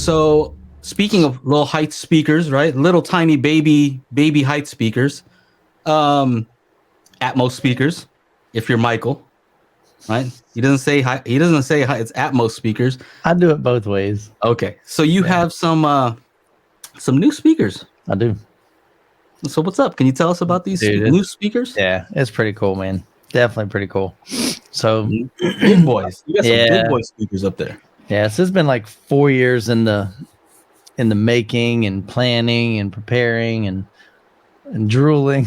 So speaking of little height speakers, right? Little tiny baby height speakers, Atmos speakers. If you're Michael, right? He doesn't say hi. He doesn't say hi. It's Atmos speakers. I do it both ways. Okay, so you have some new speakers. I do. So what's up? Can you tell us about these new speakers? Yeah, it's pretty cool, man. Definitely pretty cool. So big boys. You got some big boy speakers up there. Yeah, so it's been like 4 years in the making and planning and preparing and drooling.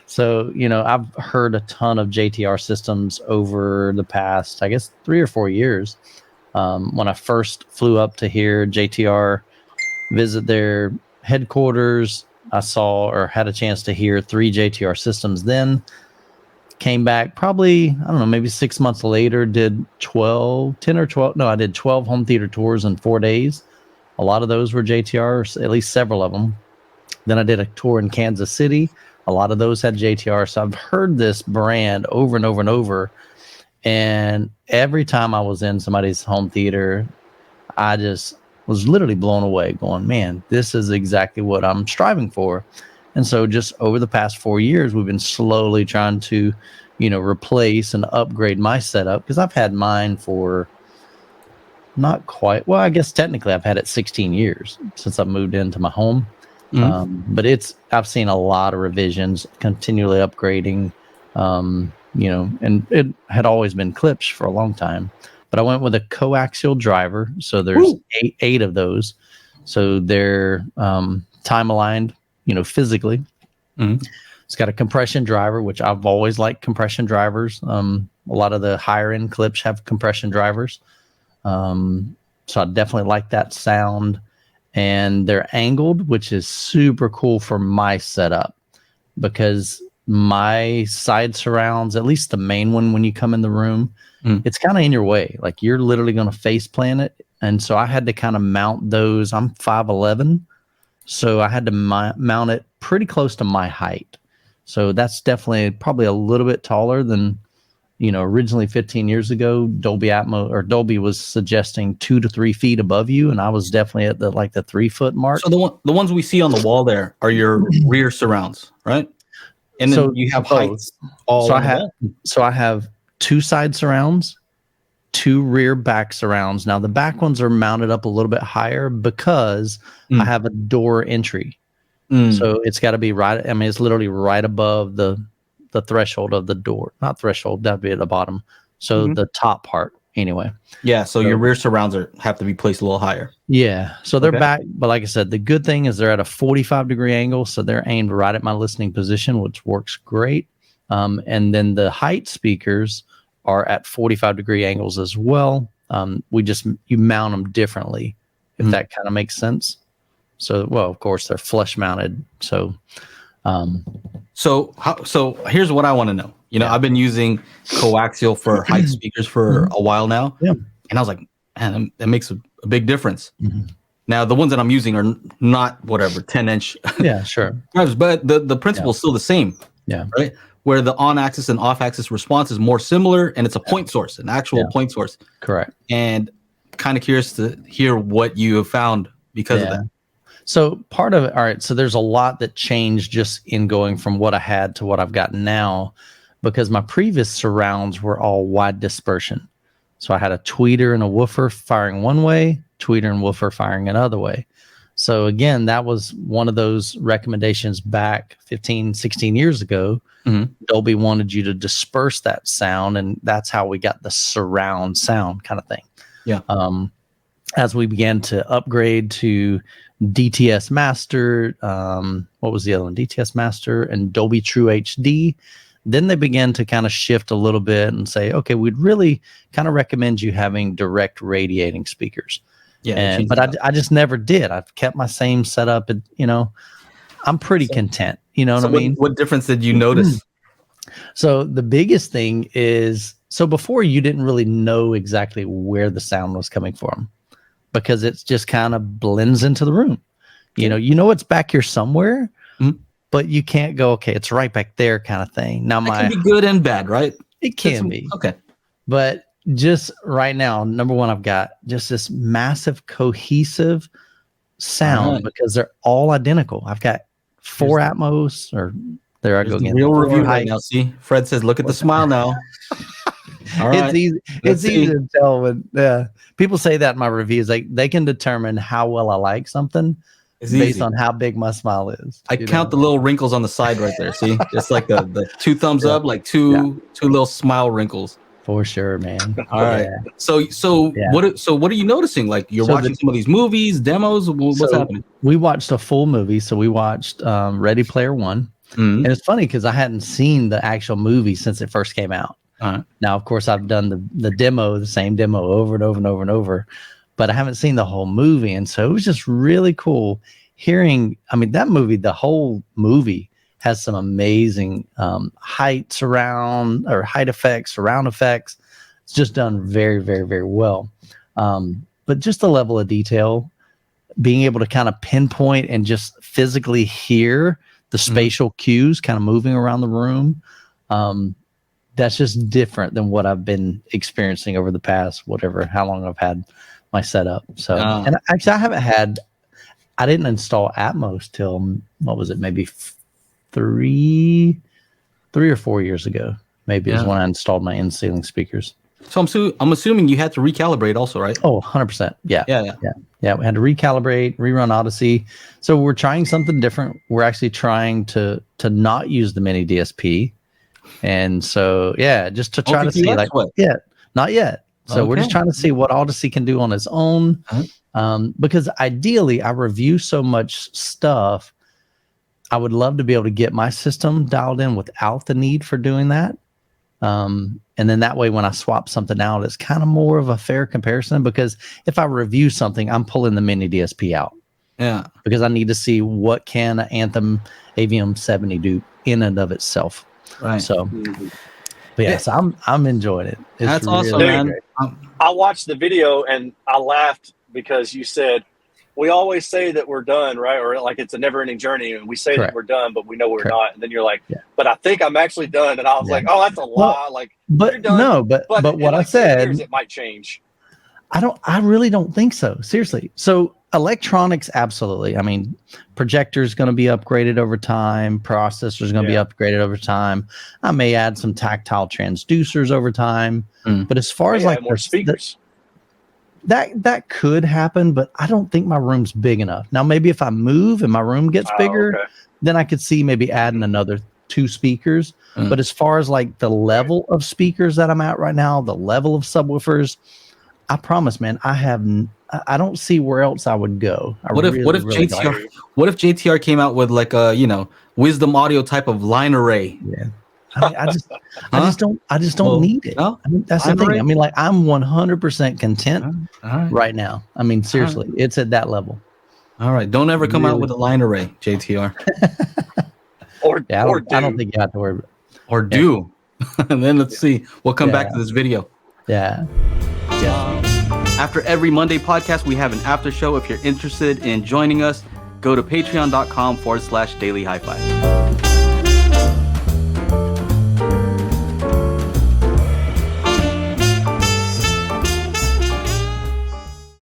So, I've heard a ton of JTR systems over the past, I guess, 3 or 4 years. When I first flew up to here, JTR, visit their headquarters, I saw or had a chance to hear 3 JTR systems then. Came back probably, I don't know, maybe 6 months later, did 10 or 12. No, I did 12 home theater tours in 4 days. A lot of those were JTRs, at least several of them. Then I did a tour in Kansas City. A lot of those had JTR. So I've heard this brand over and over and over. And every time I was in somebody's home theater, I just was literally blown away going, man, this is exactly what I'm striving for. And so just over the past 4 years, we've been slowly trying to, replace and upgrade my setup because I've had mine for not quite, well, I guess technically I've had it 16 years since I moved into my home. But I've seen a lot of revisions, continually upgrading, and it had always been clips for a long time. But I went with a coaxial driver. So there's eight of those. So they're time aligned, physically. It's got a compression driver, which I've always liked compression drivers. A lot of the higher end clips have compression drivers. So I definitely like that sound. And they're angled, which is super cool for my setup because my side surrounds, at least the main one when you come in the room, it's kind of in your way. Like you're literally going to face plant it. And so I had to kind of mount those. I'm 5'11", so I had to mount it pretty close to my height. So that's definitely probably a little bit taller than, originally 15 years ago, Dolby Atmos or Dolby was suggesting 2 to 3 feet above you. And I was definitely at the 3 foot mark. So the ones we see on the wall there are your rear surrounds, right? And then you have heights all so I have 2 side surrounds, 2 rear back surrounds. Now the back ones are mounted up a little bit higher because I have a door entry. So it's got to be right. I mean, it's literally right above the threshold of the door. Not threshold, that'd be at the bottom. So the top part anyway. Yeah, so your rear surrounds have to be placed a little higher. Yeah, so they're back. But like I said, the good thing is they're at a 45-degree angle. So they're aimed right at my listening position, which works great. And then the height speakers are at 45-degree angles as well. You mount them differently, if that kind of makes sense. So, well, of course, they're flush mounted. So here's what I want to know. I've been using coaxial for height speakers for a while now. Yeah. And I was like, man, that makes a big difference. Now, the ones that I'm using are not 10-inch. Yeah, sure. But the principle is still the same. Yeah. Right. Where the on-axis and off-axis response is more similar, and it's a point source, an actual point source. Correct. And kind of curious to hear what you have found because of that. So part of it, all right, so there's a lot that changed just in going from what I had to what I've got now, because my previous surrounds were all wide dispersion. So I had a tweeter and a woofer firing one way, tweeter and woofer firing another way. So again, that was one of those recommendations back 15, 16 years ago. Dolby wanted you to disperse that sound, and that's how we got the surround sound kind of thing. Yeah. As we began to upgrade to DTS Master, what was the other one? DTS Master and Dolby True HD. Then they began to kind of shift a little bit and say, okay, we'd really kind of recommend you having direct radiating speakers. Yeah, but I just never did. I've kept my same setup, and I'm pretty content. You know what I mean? What difference did you notice? So the biggest thing is, so before you didn't really know exactly where the sound was coming from, because it's just kind of blends into the room. You know it's back here somewhere, but you can't go, okay, it's right back there kind of thing. Now, it can be good and bad, right? It can be. Okay. But just right now, number one, I've got just this massive cohesive sound because they're all identical. I've got 4 Atmos, or there I go again. Real review right now. See, Fred says, "Look at the smile now." All right. It's easy. It's easy to tell when people say that in my reviews. Like they can determine how well I like something based on how big my smile is. I count the little wrinkles on the side right there. See, just like the 2 thumbs up, like two little smile wrinkles. For sure, man. All right. So what are you noticing? Like you're watching some of these movies, demos. What's happening? We watched a full movie. So we watched Ready Player One, and it's funny because I hadn't seen the actual movie since it first came out. Now, of course, I've done the same demo over and over and over and over, but I haven't seen the whole movie, and so it was just really cool hearing. I mean, that movie, the whole movie, has some amazing height effects, surround effects. It's just done very, very, very well. But just the level of detail, being able to kind of pinpoint and just physically hear the spatial cues kind of moving around the room. That's just different than what I've been experiencing over the past, how long I've had my setup. So, and actually I didn't install Atmos till, what was it? Maybe 3 or 4 years ago, maybe is when I installed my in-ceiling speakers. So I'm assuming you had to recalibrate also, right? Oh, 100%. Yeah. We had to recalibrate, rerun Odyssey. So we're trying something different. We're actually trying to not use the mini DSP. And so, just to try to see not yet. So we're just trying to see what Odyssey can do on its own. Because ideally I review so much stuff. I would love to be able to get my system dialed in without the need for doing that. And then that way, when I swap something out, it's kind of more of a fair comparison, because if I review something, I'm pulling the mini DSP out. Yeah. Because I need to see what can an Anthem AVM 70 do in and of itself. Right. So, but so I'm enjoying it. It's That's really awesome, man. I watched the video and I laughed because you said, we always say that we're done, right? Or like it's a never-ending journey, and we say that we're done, but we know we're not. And then you're like, but I think I'm actually done. And I was like, oh, that's a lie. But no, but what I said, years, it might change. I really don't think so. Seriously. So electronics, absolutely. I mean, projector's going to be upgraded over time. Processor's going to be upgraded over time. I may add some tactile transducers over time. But as far as like more speakers, that could happen, but I don't think my room's big enough. Now, maybe if I move and my room gets bigger, then I could see maybe adding another 2 speakers. But as far as like the level of speakers that I'm at right now, the level of subwoofers, I promise, man, I don't see where else I would go. What if JTR came out with like a Wisdom Audio type of line array? Yeah. I mean, I just don't need it. No? I mean, that's the thing. I mean, like I'm 100% content right now. I mean, seriously, it's at that level. All right. Don't ever come out with a line array, JTR. I don't think you have to worry about it. Or do. And then let's see. We'll come back to this video. Yeah. After every Monday podcast, we have an after show. If you're interested in joining us, go to patreon.com/daily HiFi.